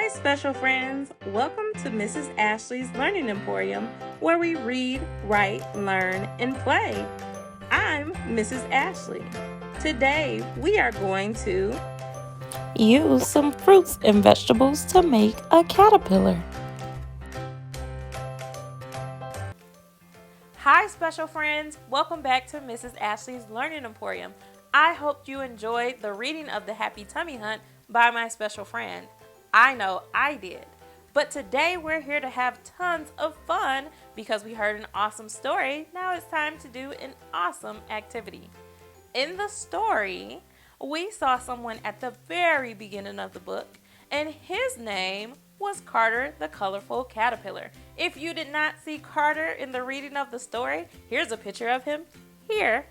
Hi, special friends. Welcome to Mrs. Ashlee's Learning Emporium, where we read, write, learn, and play. I'm Mrs. Ashlee. Today, we are going to use some fruits and vegetables to make a caterpillar. Hi, special friends. Welcome back to Mrs. Ashlee's Learning Emporium. I hope you enjoyed the reading of The Happy Tummy Hunt by my special friend. I know I did. But today we're here to have tons of fun because we heard an awesome story. Now it's time to do an awesome activity. In the story, we saw someone at the very beginning of the book, and his name was Carter the Colorful Caterpillar. If you did not see Carter in the reading of the story, here's a picture of him here.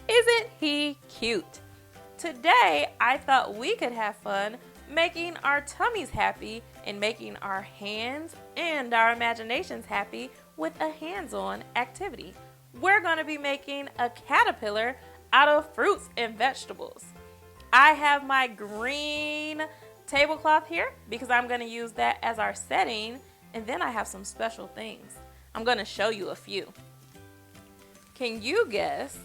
Isn't he cute? Today, I thought we could have fun making our tummies happy and making our hands and our imaginations happy with a hands-on activity. We're going to be making a caterpillar out of fruits and vegetables. I have my green tablecloth here because I'm going to use that as our setting, and then I have some special things. I'm going to show you a few. Can you guess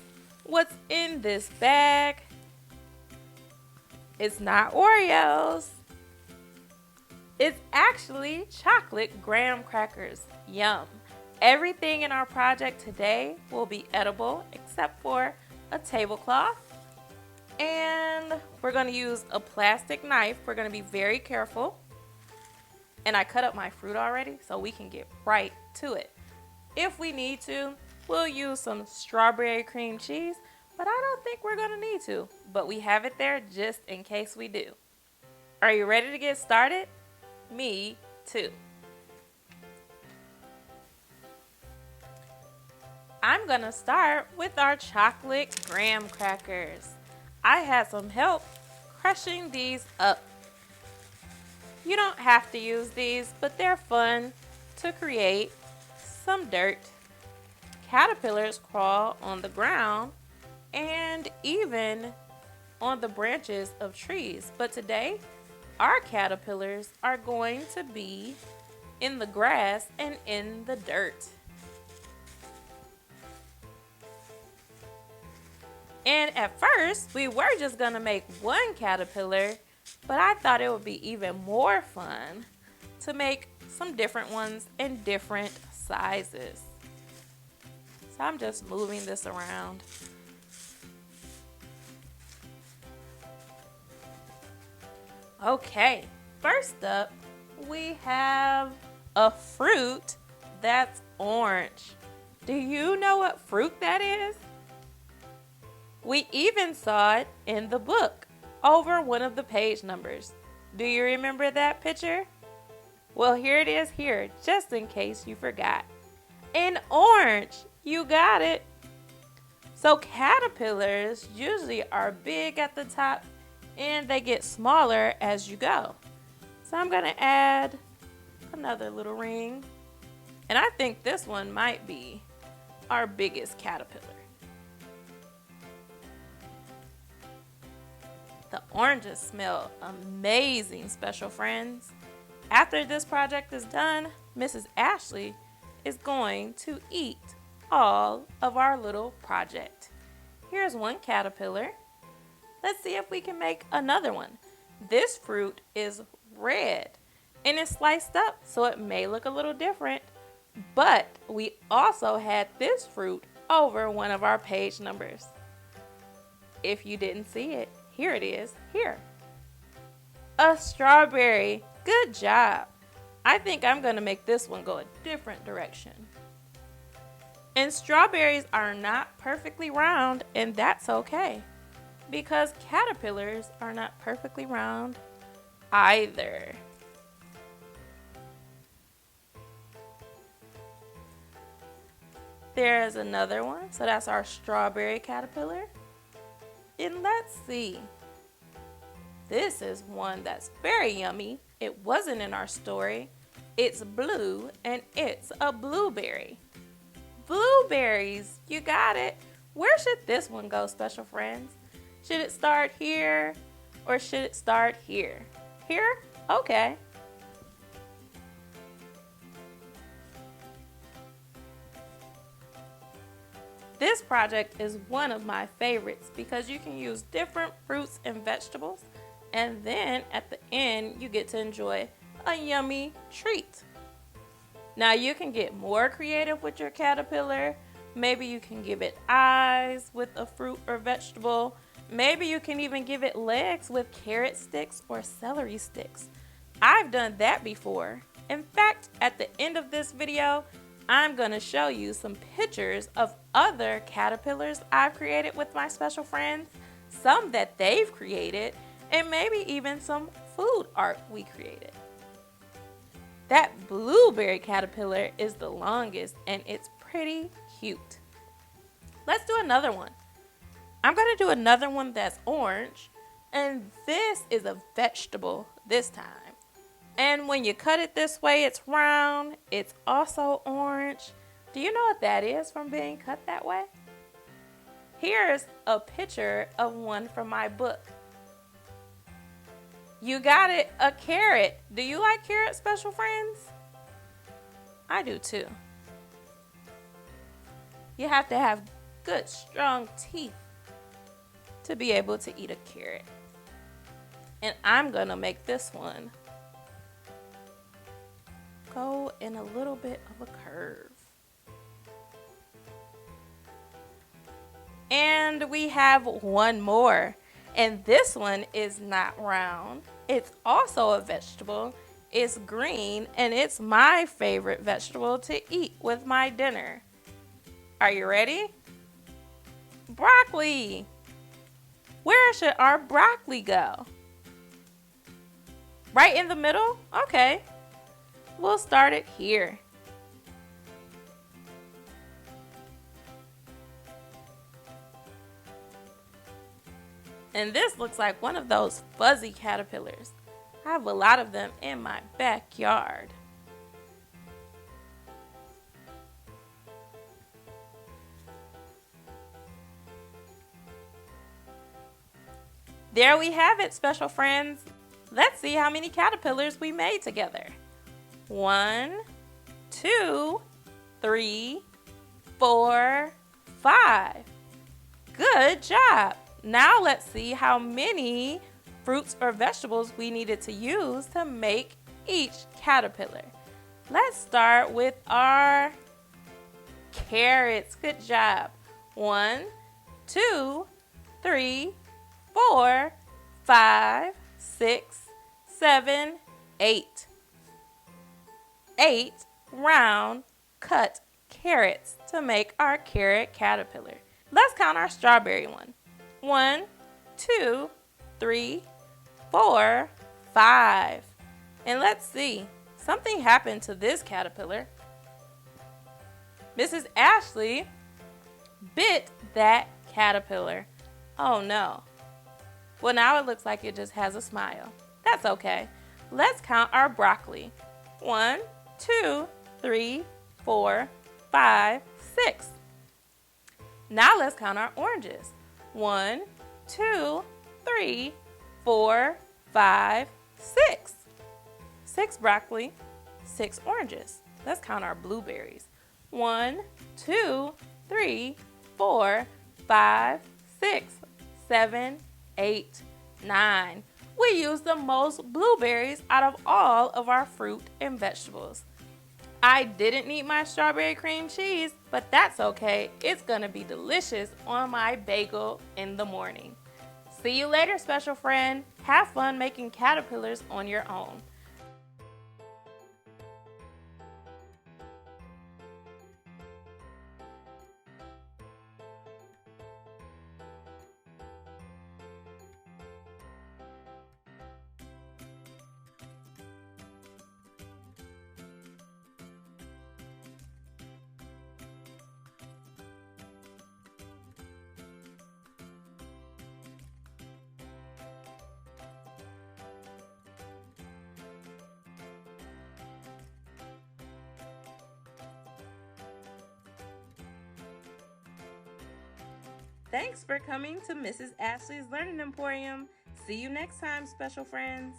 what's in this bag? It's not Oreos. It's actually chocolate graham crackers. Yum. Everything in our project today will be edible except for a tablecloth. And we're going to use a plastic knife. We're going to be very careful. And I cut up my fruit already so we can get right to it. If we need to, we'll use some strawberry cream cheese, but I don't think we're going to need to. But we have it there just in case we do. Are you ready to get started? Me too. I'm going to start with our chocolate graham crackers. I had some help crushing these up. You don't have to use these, but they're fun to create some dirt. Caterpillars crawl on the ground and even on the branches of trees. But today, our caterpillars are going to be in the grass and in the dirt. And at first, we were just going to make one caterpillar, but I thought it would be even more fun to make some different ones in different sizes. So I'm just moving this around. Okay, first up, we have a fruit that's orange. Do you know what fruit that is? We even saw it in the book over one of the page numbers. Do you remember that picture? Well, here it is here, just in case you forgot. An orange, you got it. So caterpillars usually are big at the top and they get smaller as you go. So I'm going to add another little ring. And I think this one might be our biggest caterpillar. The oranges smell amazing, special friends. After this project is done, Mrs. Ashlee is going to eat all of our little project. Here's one caterpillar. Let's see if we can make another one. This fruit is red and it's sliced up, so it may look a little different. But we also had this fruit over one of our page numbers. If you didn't see it, here it is, here. A strawberry. Good job. I think I'm going to make this one go a different direction. And strawberries are not perfectly round, and that's okay, because caterpillars are not perfectly round either. There's another one. So that's our strawberry caterpillar. And let's see. This is one that's very yummy. It wasn't in our story. It's blue and it's a blueberry. Blueberries, you got it. Where should this one go, special friends? Should it start here or should it start here? Here? Okay. This project is one of my favorites because you can use different fruits and vegetables, and then at the end you get to enjoy a yummy treat. Now you can get more creative with your caterpillar. Maybe you can give it eyes with a fruit or vegetable. Maybe you can even give it legs with carrot sticks or celery sticks. I've done that before. In fact, at the end of this video, I'm going to show you some pictures of other caterpillars I've created with my special friends, some that they've created, and maybe even some food art we created. That blueberry caterpillar is the longest and it's pretty cute. Let's do another one. I'm going to do another one that's orange, and this is a vegetable this time. And when you cut it this way, it's round. It's also orange. Do you know what that is from being cut that way? Here's a picture of one from my book. You got it, a carrot. Do you like carrots, special friends? I do too. You have to have good, strong teeth to be able to eat a carrot. And I'm gonna make this one go in a little bit of a curve. And we have one more, and this one is not round. It's also a vegetable. It's green, and it's my favorite vegetable to eat with my dinner. Are you ready? Broccoli. Where should our broccoli go? Right in the middle? Okay. We'll start it here. And this looks like one of those fuzzy caterpillars. I have a lot of them in my backyard. There we have it, special friends. Let's see how many caterpillars we made together. 1, 2, 3, 4, 5. Good job. Now let's see how many fruits or vegetables we needed to use to make each caterpillar. Let's start with our carrots. Good job. 1, 2, 3, 4, 5, 6, 7, 8. 8 round cut carrots to make our carrot caterpillar. Let's count our strawberry one. 1, 2, 3, 4, 5. And let's see. Something happened to this caterpillar. Mrs. Ashlee bit that caterpillar. Oh no. Well, now it looks like it just has a smile. That's okay. Let's count our broccoli. 1, 2, 3, 4, 5, 6. Now let's count our oranges. 1, 2, 3, 4, 5, 6. 6 broccoli, 6 oranges. Let's count our blueberries. 1, 2, 3, 4, 5, 6, 7, 8, 9. We used the most blueberries out of all of our fruit and vegetables. I didn't need my strawberry cream cheese, but that's okay. It's gonna be delicious on my bagel in the morning. See you later, special friend. Have fun making caterpillars on your own. Thanks for coming to Mrs. Ashlee's Learning Emporium. See you next time, special friends.